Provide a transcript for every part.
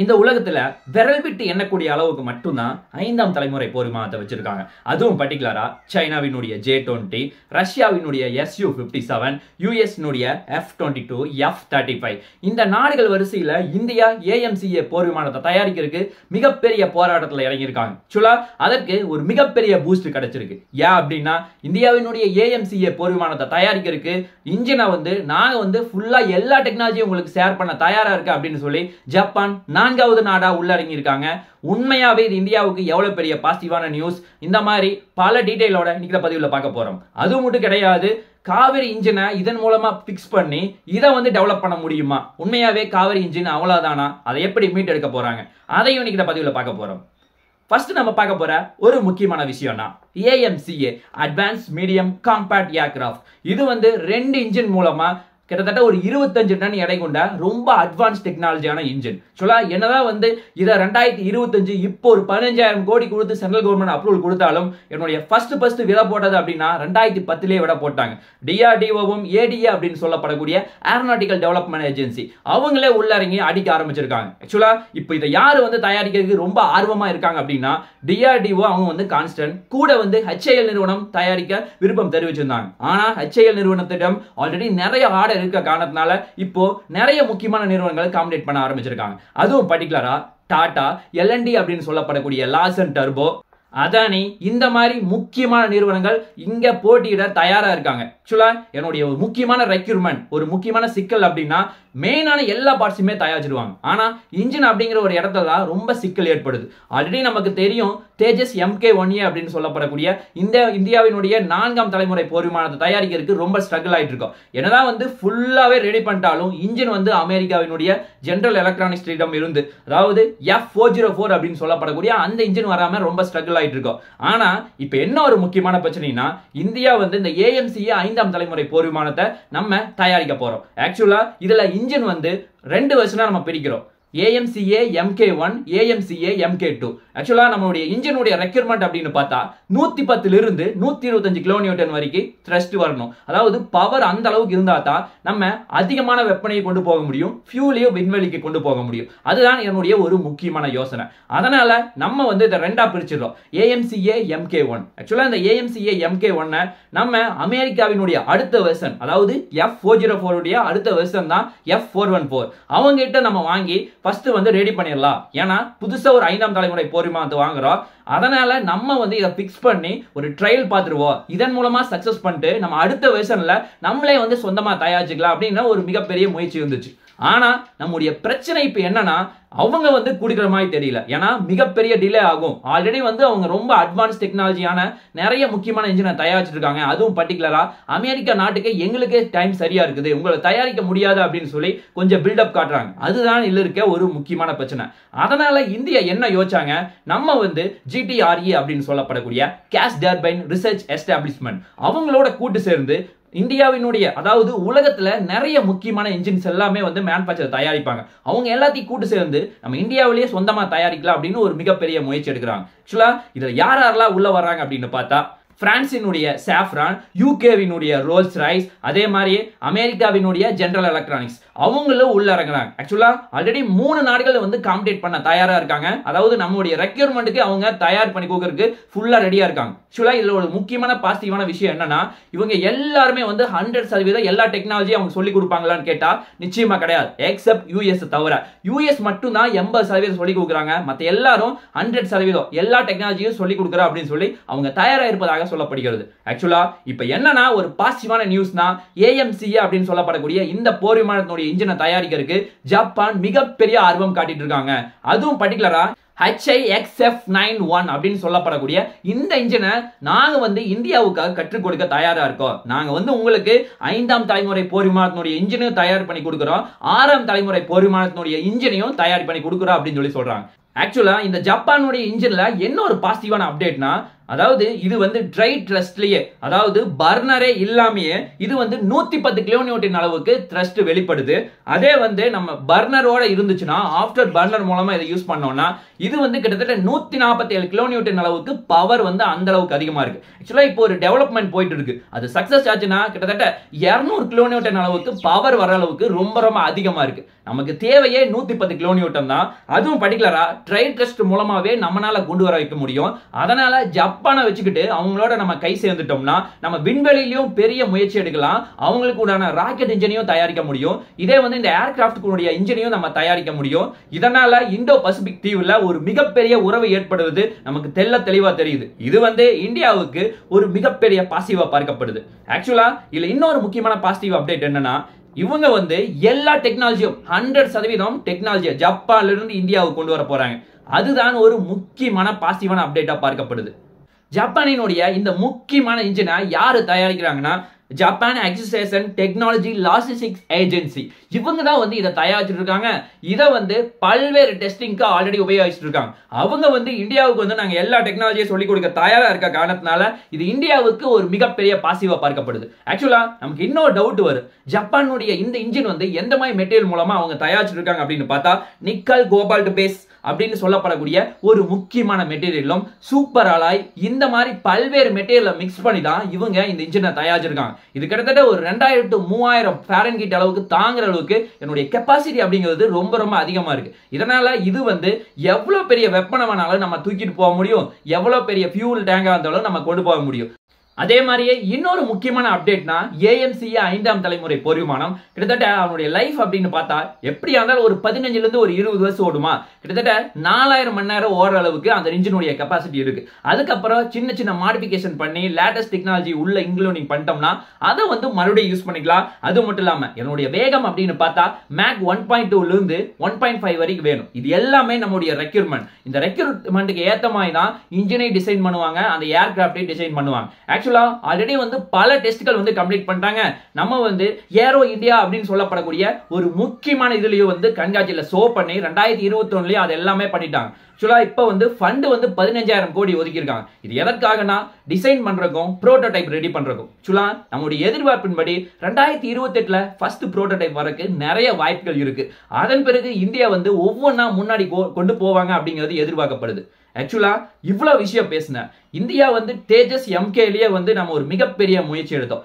இந்த உலகத்துல விரல் விட்டு எண்ணக்கூடிய அளவுக்கு மட்டும்தான் 5ஆம் தலைமுறை போர் விமானத்தை வச்சிருக்காங்க. அதுவும் பர்டிகுலரா சைனாவினுடைய J-20, ரஷ்யாவினுடைய Su-57, யுஎஸ்னுடைய F-22, F-35 இந்த நாடுகள் வரிசையில இந்தியா AMCA போர் விமானத்தை தயாரிக்கிறதுக்கு மிகப்பெரிய போராட்டத்தில் இறங்கியிருக்காங்க. ஆக்சுவலா அதற்கு ஒரு மிகப்பெரிய பூஸ்ட் கிடைச்சிருக்கு. ஏன் அப்படின்னா இந்தியாவினுடைய AMCA போர் விமானத்தை தயாரிக்கிறதுக்கு இன்ஜினை நாங்க ஃபுல்லா எல்லா டெக்னாலஜியும் உங்களுக்கு ஷேர் பண்ண தயாரா இருக்கு அப்படின்னு சொல்லி ஜப்பான் 4வது நாடா உள்ளடங்கி இருக்காங்க. உண்மையாவே இது இந்தியாவுக்கு எவ்வளவு பெரிய பாசிட்டிவான நியூஸ், இந்த மாதிரி பல டீடைலோட இன்னைக்கு பதிவுல பார்க்க போறோம். அது மட்டும் கிடையாது, காவிரி இன்ஜினை இதன் மூலமா பிக்ஸ் பண்ணி இதை டெவலப் பண்ண முடியுமா, உண்மையாவே காவிரி இன்ஜின் அவ்வளவுதானா, அதை எப்படி மீட் எடுக்க போறாங்க, அதையும் இன்னைக்கு பதிவுல பார்க்க போறோம். ஃபர்ஸ்ட் நம்ம பார்க்க போற ஒரு முக்கியமான விஷயம்னா AMCA advance medium compact aircraft. இது 2 இன்ஜின் மூலமா கிட்டத்தட்ட ஒரு 25 டன் எடை கொண்ட ரொம்ப அட்வான்ஸ் டெக்னாலஜியான இன்ஜின். சொல்ல என்னதான் இதை 2025 இப்போ ஒரு 15,000 கோடி கொடுத்து சென்ட்ரல் கவர்மெண்ட் அப்ரூவல் கொடுத்தாலும் என்னுடைய ஃபர்ஸ்ட் விதை போட்டது அப்படின்னா 2010 விட போட்டாங்க. DRDOவும் ADA அப்படின்னு சொல்லப்படக்கூடிய ஏரோநாட்டிக்கல் டெவலப்மெண்ட் ஏஜென்சி அவங்களே உள்ளறங்கி அடிக்க ஆரம்பிச்சிருக்காங்க. ஆக்சுவலா இப்போ இதை யாரு தயாரிக்கிறதுக்கு ரொம்ப ஆர்வமா இருக்காங்க அப்படின்னா DRDO அவங்க கான்ஸ்டன்ட் கூட HAL நிறுவனம் தயாரிக்க விருப்பம் தெரிவிச்சிருந்தாங்க. ஆனா HAL நிறுவனத்திடம் ஆல்ரெடி நிறைய ஆர்டர் இருக்க காரணத்தினால இப்போ நிறைய முக்கியமான நிறுவனங்கள் காம்பீட் பண்ண ஆரம்பிச்சிருக்காங்க. அதுவும் பர்டிகுலரா டாடா, L&T அப்படின்னு சொல்லப்படக்கூடிய லார்சன் டர்போ, அதானி இந்த மாதிரி முக்கியமான நிறுவனங்கள் இங்க போட்டியிட தயாரா இருக்காங்க. ஆக்சுவலா என்னுடைய ஒரு முக்கியமான ரெக்யூர்மெண்ட், ஒரு முக்கியமான சிக்கல் அப்படின்னா மெயினான எல்லா பார்ட்ஸுமே தயாரிச்சிருவாங்க. ஆனா இன்ஜின் அப்படிங்கிற ஒரு இடத்துல தான் ரொம்ப சிக்கல் ஏற்படுது. ஆல்ரெடி நமக்கு தெரியும் தேஜஸ் MK-1A அப்படின்னு சொல்லப்படக்கூடிய இந்த இந்தியாவினுடைய 4ஆம் தலைமுறை போர் விமானத்தை தயாரிக்கிறதுக்கு ரொம்ப ஸ்ட்ரகிள் ஆயிட்டு இருக்கோம். என்னதான் ஃபுல்லாவே ரெடி பண்ணிட்டாலும் இன்ஜின் அமெரிக்காவினுடைய ஜெனரல் எலக்ட்ரானிக்ஸ் இடம் இருந்து, அதாவது F-404 அப்படின்னு சொல்லப்படக்கூடிய அந்த இன்ஜின் வராம ரொம்ப ஸ்ட்ரகிள் ஆயிட்டு இருக்கோம். ஆனா இப்ப என்ன ஒரு முக்கியமான பிரச்சனைனா இந்தியா இந்த AMCA 5ஆம் தலைமுறை போர் விமானத்தை நம்ம தயாரிக்க போறோம். ஆக்சுவலா இதுல இன்ஜின் 2 வெர்ஷனா நம்ம பிரிக்கிறோம். AMCA MK1, AMCA MK2. ஆக்சுவலா நம்மளுடைய இன்ஜினுடைய ரெக்யூர்மெண்ட் அப்படின்னு பார்த்தா 110 இருந்து 125 கிலோநியூட்டன் வரைக்கும் த்ரஸ்ட் வரணும். அதாவது பவர் அந்த அளவுக்கு இருந்தா தான் நம்ம அதிகமான வெப்பனையை கொண்டு போக முடியும், ஃபியூலையும் விண்வெளிக்கு கொண்டு போக முடியும். அதுதான் என்னுடைய ஒரு முக்கியமான யோசனை. அதனால நம்ம இதை 2ஆ பிரிச்சிடறோம். AMCA MK1. ஆக்சுவலா இந்த AMCA MK1 நம்ம அமெரிக்காவினுடைய அடுத்த வெர்ஷன், அதாவது F-404 உடைய அடுத்த வெர்ஷன் தான் F-414. அவங்க கிட்ட நம்ம வாங்கி ஃபர்ஸ்ட் ரெடி பண்ணிடலாம். ஏன்னா புதுசா ஒரு 5ஆம் தலைமுறை போர் விமானத்தை வாங்குறோம். அதனால நம்ம இதை பிக்ஸ் பண்ணி ஒரு ட்ரையல் பார்த்துருவோம். இதன் மூலமா சக்சஸ் பண்ணிட்டு நம்ம அடுத்த வெர்ஷன்ல நம்மளே சொந்தமா தயாரிச்சுக்கலாம் அப்படின்னு ஒரு மிகப்பெரிய முயற்சி இருந்துச்சு. ஆனா நம்முடைய பிரச்சனை இப்ப என்னன்னா அவங்க குடிக்கிற மாதிரி தெரியல. ஏன்னா மிகப்பெரிய டிலே ஆகும். ஆல்ரெடி அவங்க ரொம்ப அட்வான்ஸ் டெக்னாலஜியான நிறைய முக்கியமான இன்ஜினை தயாரிச்சிட்டு இருக்காங்க. அதுவும் பர்டிகுலரா அமெரிக்கா நாட்டுக்கு எங்களுக்கே டைம் சரியா இருக்குது, உங்களை தயாரிக்க முடியாது அப்படின்னு சொல்லி கொஞ்சம் பில்டப் காட்டுறாங்க. அதுதான் இதுல இருக்க ஒரு முக்கியமான பிரச்சனை. அதனால இந்தியா என்ன யோசிச்சாங்க, நம்ம GTRE அப்படின்னு சொல்லப்படக்கூடிய கேஸ் டர்பைன் ரிசர்ச் எஸ்டாப்ளிஷ்மெண்ட் அவங்களோட கூட்டு சேர்ந்து இந்தியாவினுடைய, அதாவது உலகத்துல நிறைய முக்கியமான இன்ஜின்ஸ் எல்லாமே மேனுஃபேக்சர் தயாரிப்பாங்க. அவங்க எல்லாத்தையும் கூட்டு சேர்ந்து நம்ம இந்தியாவிலேயே சொந்தமா தயாரிக்கலாம் அப்படின்னு ஒரு மிகப்பெரிய முயற்சி எடுக்கிறாங்க. ஆக்சுவலா இதுல யாரெல்லாம் உள்ள வர்றாங்க அப்படின்னு பார்த்தா பிரான்சினுடைய சாஃப்ரான், யூகேவினுடைய ரோல்ஸ் ராய்ஸ், அதே மாதிரி அமெரிக்காவினுடைய ஜெனரல் எலக்ட்ரானிக்ஸ் அவங்களும் உள்ள இறங்குறாங்க. ஆக்சுவலா ஆல்ரெடி 3 நாடுகள் காம்பீட் பண்ண தயாரா இருக்காங்க. அதாவது நம்மளுடைய ரெக்யூர்மெண்ட்டுக்கு அவங்க தயார் பண்ணி கொடுக்கறதுக்கு ஃபுல்லா ரெடியா இருக்காங்க. ஆக்சுவலா இதுல ஒரு முக்கியமான பாசிட்டிவான விஷயம் என்னன்னா இவங்க எல்லாருமே 100% எல்லா டெக்னாலஜியும் அவங்க சொல்லி கொடுப்பாங்களான்னு கேட்டா நிச்சயமா கிடையாது. எக்ஸப்ட் US தவிர. US மட்டும் தான் 80% சொல்லி கொடுக்குறாங்க. மத்த எல்லாரும் 100% எல்லா டெக்னாலஜியும் சொல்லி கொடுக்குறா அப்படின்னு சொல்லி அவங்க தயாரா இருப்பதாக சொல்லப்படுகிறது. ஆக்சுவலா இப்ப என்னன்னா ஒரு பாசிட்டிவான நியூஸ்னா AMCA அப்படின்னு சொல்லப்படக்கூடிய இந்த போர் விமானத்தினுடைய இன்ஜினை தயாரிக்கிறதுக்கு ஜப்பான் மிகப்பெரிய ஆர்வம் காட்டிட்டு இருக்காங்க. அதுவும் பர்டிகுலரா HIXF91 அப்படின்னு சொல்லப்படக்கூடிய இந்த இன்ஜினை நாங்க இந்தியாவுக்காக கற்றுக் கொடுக்க தயாரா இருக்கோம். நாங்க உங்களுக்கு 5ஆம் தலைமுறை போர் விமானத்தினுடைய இன்ஜினையும் தயார் பண்ணி கொடுக்கிறோம், 6ஆம் தலைமுறை போர் விமானத்தினுடைய இன்ஜினையும் தயார் பண்ணி கொடுக்கிறோம் அப்படின்னு சொல்லி சொல்றாங்க. ஆக்சுவலா இந்த ஜப்பானுடைய இன்ஜின்ல என்ன ஒரு பாசிட்டிவான அப்டேட்னா அதாவது இது வந்து ட்ரை த்ரஸ்ட்லயே, அதாவது பர்னரே இல்லாமயே இது வந்து 110 கிலோநியூட்டன் அளவுக்கு த்ரஸ்ட் வெளிப்படுது. அதே வந்து நம்ம பர்னரோட இருந்துச்சுன்னா, ஆஃப்டர் பர்னர் மூலமா இதை யூஸ் பண்ணோம்னா இது வந்து கிட்டத்தட்ட 147 கிலோநியூட்டன் அளவுக்கு பவர் வந்து அந்த அளவுக்கு அதிகமா இருக்கு. ஆக்சுவலா இப்போ ஒரு டெவலப்மெண்ட் போயிட்டு இருக்கு. அது சக்சஸ் ஆச்சுன்னா கிட்டத்தட்ட 200 கிலோநியூட்டன் அளவுக்கு பவர் வர அளவுக்கு ரொம்ப ரொம்ப அதிகமா இருக்கு. நமக்கு தேவையே 110 கிலோநியூட்டன் தான். அதுவும் பர்டிகுலரா ட்ரை த்ரஸ்ட் மூலமாவே நம்மளால கொண்டு வர வைக்க முடியும். அதனால ஜப்பானை வச்சுக்கிட்டு அவங்களோட நம்ம கை சேர்ந்துட்டோம்னா நம்ம விண்வெளியிலும் பெரிய முயற்சி எடுக்கலாம். அவங்களுக்கு உண்டான ராக்கெட் இன்ஜினையும் தயாரிக்க முடியும். இதே வந்து இந்த ஏர்கிராஃப்ட் இன்ஜினையும் நம்ம தயாரிக்க முடியும். இதனால இந்தோ பசிபிக் தீவுல ஒரு மிகப்பெரிய உறவு ஏற்படுவது நமக்கு தெளிவா தெரியுது. இது வந்து இந்தியாவுக்கு ஒரு மிகப்பெரிய பாசிட்டிவா பார்க்கப்படுது. ஆக்சுவலா இதுல இன்னொரு முக்கியமான பாசிட்டிவ் அப்டேட் என்னன்னா, இவங்க வந்து எல்லா டெக்னாலஜியும் 100% டெக்னாலஜியை ஜப்பான்ல இருந்து இந்தியாவுக்கு கொண்டு வர போறாங்க. அதுதான் ஒரு முக்கியமான பாசிட்டிவான அப்டேட்டா பார்க்கப்படுது. ஜப்பானினுடைய இந்த முக்கியமான இன்ஜினை யாரு தயாரிக்கிறாங்கன்னா, Japan acquisition technology logistics agency. இவங்க தான் வந்து இதை தயாரிச்சுட்டு இருக்காங்க. இதை வந்து பல்வேறு டெஸ்டிங்க்கு ஆல்ரெடி உபயோகிச்சுட்டு இருக்காங்க. அவங்க வந்து இந்தியாவுக்கு வந்து நாங்க எல்லா டெக்னாலஜியை சொல்லிக் கொடுக்க தயாரா இருக்க காரணத்தினால இது இந்தியாவுக்கு ஒரு மிகப்பெரிய பாசிட்டிவா பார்க்கப்படுது. ஆக்சுவலா நமக்கு இன்னொரு டவுட் வரும், ஜப்பானுடைய இந்த இன்ஜின் வந்து எந்த மாதிரி மெட்டீரியல் மூலமா அவங்க தயாரிச்சுட்டு இருக்காங்க அப்படின்னு பார்த்தா, நிக்கல் கோபால்ட் பேஸ் அப்படின்னு சொல்லப்படக்கூடிய ஒரு முக்கியமான மெட்டீரியலும் சூப்பர் அலாய் இந்த மாதிரி பல்வேறு மெட்டீரியலை மிக்ஸ் பண்ணி தான் இவங்க இந்த இன்ஜினை தயாரிச்சிருக்காங்க. இது கிட்டத்தட்ட ஒரு 2000 to 3000 ஃபாரன்ஹீட் அளவுக்கு தாங்குற அளவுக்கு என்னுடைய கெப்பாசிட்டி அப்படிங்கிறது ரொம்ப ரொம்ப அதிகமா இருக்கு. இதனால இது வந்து எவ்வளவு பெரிய வெப்பனை வேணாலும் நம்ம தூக்கிட்டு போக முடியும், எவ்வளவு பெரிய ஃபியூல் டேங்கா இருந்தாலும் நம்ம கொண்டு போக முடியும். அதே மாதிரியே இன்னொரு முக்கியமான அப்டேட்னா, ஏஎம்சி 5ஆம் தலைமுறை போர் விமானம் கிட்டத்தட்ட அவனுடைய லைஃப் அப்படின்னு பார்த்தா எப்படியா இருந்தாலும் ஒரு 15 இருந்து ஒரு 20 வருஷம் ஓடுமா. கிட்டத்தட்ட 4000 மணி நேரம் ஓடுற அளவுக்கு அந்த இன்ஜினுடைய கெப்பாசிட்டி இருக்கு. அதுக்கப்புறம் சின்ன சின்ன மாடிஃபிகேஷன் பண்ணி லேட்டஸ்ட் டெக்னாலஜி உள்ள இன்க்ளூடிங் பண்ணிட்டோம்னா அதை வந்து மறுபடியும் யூஸ் பண்ணிக்கலாம். அது மட்டும் இல்லாம என்னுடைய வேகம் அப்படின்னு பார்த்தா மேக் 1.2 இருந்து 1.5 வரைக்கும் வேணும். இது எல்லாமே நம்மளுடைய ரெக்யூர்மெண்ட். இந்த ரெக்யூர்மெண்ட்டுக்கு ஏத்த மாதிரி தான் இன்ஜினை டிசைன் பண்ணுவாங்க, அந்த ஏர்கிராஃப்டை டிசைன் பண்ணுவாங்க. ஆக்சுவலா ஆல்ரெடி வந்து பல டெஸ்ட்கள் வந்து கம்ப்ளீட் பண்ணிட்டாங்க. நம்ம வந்து ஏரோ இந்தியா அப்படின்னு சொல்லப்படக்கூடிய ஒரு முக்கியமான இதுலயும் வந்து கண்காட்சியில ஷோ பண்ணி 2021 அது எல்லாமே பண்ணிட்டாங்க. ஆக்சுவலா இப்ப வந்து ஃபண்ட் வந்து 15,000 கோடி ஒதுக்கி இருக்காங்க. இது எதற்காகனா டிசைன் பண்றதுக்கும் புரோட்டோடைப் ரெடி பண்றதுக்கும். ஆக்சுவலா நம்மளுடைய எதிர்பார்ப்பின்படி 2028ல ஃபர்ஸ்ட் புரோட்டோடைப் வரக்கு நிறைய வாய்ப்புகள் இருக்கு. அதன் பிறகு இந்தியா வந்து ஒவ்வொன்றா முன்னாடி கொண்டு போவாங்க அப்படிங்கிறது எதிர்பார்க்கப்படுது. ஆக்சுவலா இவ்வளவு விஷயம் பேசினேன். இந்தியா வந்து தேஜஸ் எம்கேலயே வந்து நம்ம ஒரு மிகப்பெரிய முயற்சி எடுத்தோம்.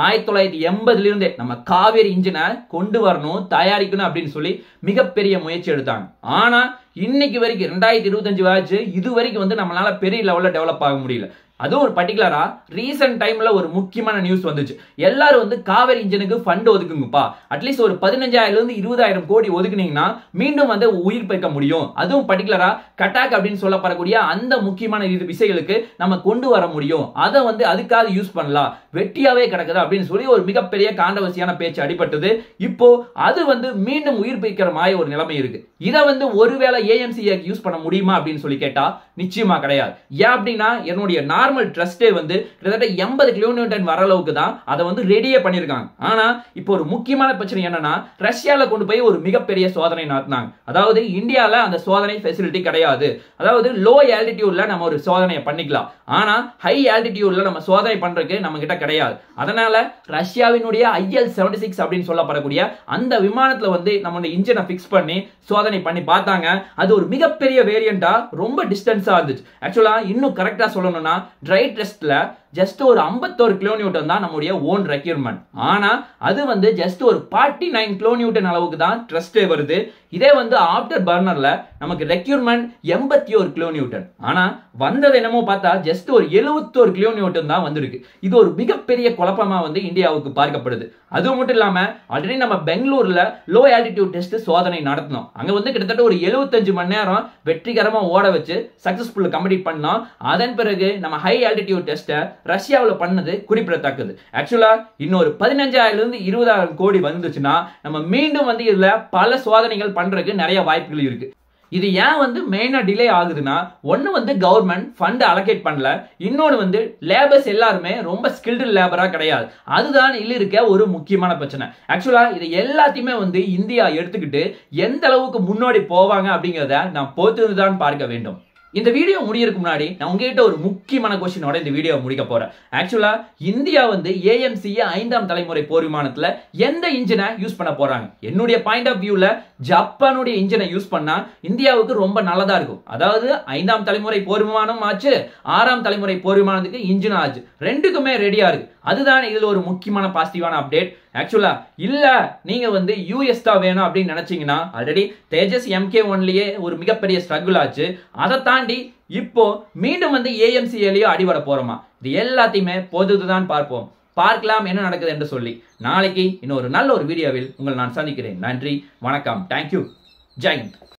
1980 இருந்தே நம்ம காவேரி இன்ஜினை கொண்டு வரணும், தயாரிக்கணும் அப்படின்னு சொல்லி மிகப்பெரிய முயற்சி எடுத்தாங்க. ஆனா இன்னைக்கு வரைக்கும் 2025 ஆச்சு, இது வரைக்கும் வந்து நம்மளால பெரிய லெவல்ல டெவலப் ஆக முடியல. அதுவும் ஒரு பர்டிகுலரா ரீசன்ட் டைம்ல ஒரு முக்கியமான நியூஸ் வந்துச்சு. எல்லாரும் வந்து காவேரி இன்ஜினுக்கு ஃபண்ட் ஒதுக்குங்கப்பா, அட்லீஸ்ட் ஒரு 15,000 இருந்து 20,000 கோடி ஒதுக்குனீங்கன்னா மீண்டும் வந்து உயிர் பெற்க முடியும். அதுவும் பர்டிகுலரா கட்டாக் அப்படின்னு சொல்லப்படக்கூடிய அந்த முக்கியமான விஷயங்களுக்கு நம்ம கொண்டு வர முடியும், அதை வந்து அதுக்காக யூஸ் பண்ணலாம், வெட்டியாவே கிடக்குது அப்படின்னு சொல்லி ஒரு மிகப்பெரிய கான்ட்ரோவர்சியான பேச்சு அடிபட்டது. இப்போ அது வந்து மீண்டும் உயிர் பெற்கிற மாதிரி ஒரு நிலைமை இருக்கு. இதை வந்து ஒருவேளை ஏஎம்சிஏ யூஸ் பண்ண முடியுமா அப்படின்னு சொல்லி கேட்டா நிச்சயமா கிடையாது. ஏன் அப்படின்னா என்னுடைய நார்மல் ட்ரஸ்டே வந்து கிட்டத்தட்ட 80 கிலோநியூட்டன் வர அளவுக்கு தான் அதை வந்து ரெடியே பண்ணிருக்காங்க. ஆனா இப்போ ஒரு முக்கியமான பிரச்சனை என்னன்னா, ரஷ்யால கொண்டு போய் ஒரு மிகப்பெரிய சோதனை நடத்தினாங்க. அதாவது இந்தியால அந்த சோதனை ஃபெசிலிட்டி கிடையாது. அதாவது லோ ஆல்டிடியூட்ல நம்ம ஒரு சோதனையை பண்ணிக்கலாம், ஆனா ஹை ஆல்டிடியூட்ல நம்ம சோதனை பண்றதுக்கு நம்ம கிட்ட கிடையாது. அதனால ரஷ்யாவினுடைய IL-76 அப்படின்னு சொல்லப்படக்கூடிய அந்த விமானத்துல வந்து நம்ம இன்ஜினை பிக்ஸ் பண்ணி சோதனை பண்ணி பார்த்தாங்க. அது ஒரு மிகப்பெரிய வேரியண்டா ரொம்ப டிஸ்டன்ஸா இருந்துச்சு. ஆக்சுவலா இன்னும் கரெக்டா சொல்லணும்னா ட்ரை டெஸ்ட்ல ஜஸ்ட் ஒரு 51 கிலோநியூட்டன் தான் நம்முடைய ஓன் ரெக்யூர்மெண்ட். ஆனா அது வந்து ஜஸ்ட் ஒரு 49 கிலோநியூட்டன் அளவுக்கு தான் ட்ரஸ்டே வருது. இதே வந்து ஆஃப்டர் பர்னர்ல நமக்கு ரெக்யூர்மெண்ட் 81 கிலோநியூட்டன். ஆனா வந்தது என்னமோ பார்த்தா ஜஸ்ட் ஒரு 71 கிலோநியூட்டன் தான் வந்திருக்கு. இது ஒரு மிகப்பெரிய குழப்பமா வந்து இந்தியாவுக்கு பார்க்கப்படுது. அது மட்டும் இல்லாம ஆல்ரெடி நம்ம பெங்களூர்ல லோ ஆல்டிடியூட் டெஸ்ட் சோதனை நடத்தினோம். அங்க வந்து கிட்டத்தட்ட ஒரு 75 மணி நேரம் வெற்றிகரமா ஓட வச்சு சக்சஸ்ஃபுல் கம்ப்ளீட் பண்ணோம். அதன் பிறகு நம்ம ஹை ஆல்டிடியூட் டெஸ்ட்டை ரஷ்யாவில் பண்ணது குறிப்பிடத்தக்கது. ஆக்சுவலா இன்னொரு 15,000 இருந்து 20,000 கோடி வந்துச்சுன்னா நம்ம மீண்டும் வந்து இதுல பல சோதனைகள் பண்றதுக்கு நிறைய வாய்ப்புகள் இருக்கு. இது ஏன் வந்து மெயினா டிலே ஆகுதுன்னா, ஒன்னு வந்து கவர்மெண்ட் ஃபண்ட் அலோகேட் பண்ணல, இன்னொன்னு வந்து லேபர்ஸ் எல்லாருமே ரொம்ப ஸ்கில்டு லேபரா கிடையாது. அதுதான் இல்ல இருக்க ஒரு முக்கியமான பிரச்சனை. ஆக்சுவலா இது எல்லாத்தையுமே வந்து இந்தியா எடுத்துக்கிட்டு எந்த அளவுக்கு முன்னாடி போவாங்க அப்படிங்கிறத நாம் பொறுத்து தான் பார்க்க வேண்டும். இந்த வீடியோ முடியறதுக்கு முன்னாடி நான் உங்ககிட்ட ஒரு முக்கியமான கொஸ்டினோட இந்த வீடியோ முடிக்க போறேன். ஆக்சுவலா இந்தியா வந்து AMC 5ஆம் தலைமுறை போர் விமானத்துல எந்த இன்ஜினை யூஸ் பண்ண போறாங்க? என்னுடைய பாயிண்ட் ஆஃப் வியூல ஜப்பானுடைய இன்ஜினை யூஸ் பண்ணா இந்தியாவுக்கு ரொம்ப நல்லதா இருக்கும். அதாவது 5ஆம் தலைமுறை போர் விமானம் ஆச்சு, 6ஆம் தலைமுறை போர் விமானத்துக்கு இன்ஜின் ஆச்சு, ரெண்டுக்குமே ரெடியா இருக்கு. அதுதான் இதுல ஒரு முக்கியமான பாசிட்டிவான அப்டேட். ஆக்சுவலா இல்ல நீங்க வந்து US தான் வேணும் அப்படின்னு நினைச்சீங்கன்னா ஆல்ரெடி தேஜஸ் MK1லயே ஒரு மிகப்பெரிய ஸ்ட்ரகிள் ஆச்சு. அதை தாண்டி இப்போ மீண்டும் வந்து AMC-லயோ அடிபட போறோமா? இது எல்லாத்தையுமே பொதுதான் பார்ப்போம். பார்க்கலாம் என்ன நடக்குது என்று சொல்லி நாளைக்கு இன்னொரு நல்ல ஒரு வீடியோவில் உங்களை நான் சந்திக்கிறேன். நன்றி, வணக்கம், தேங்க்யூ, ஜெய் ஹிந்த்.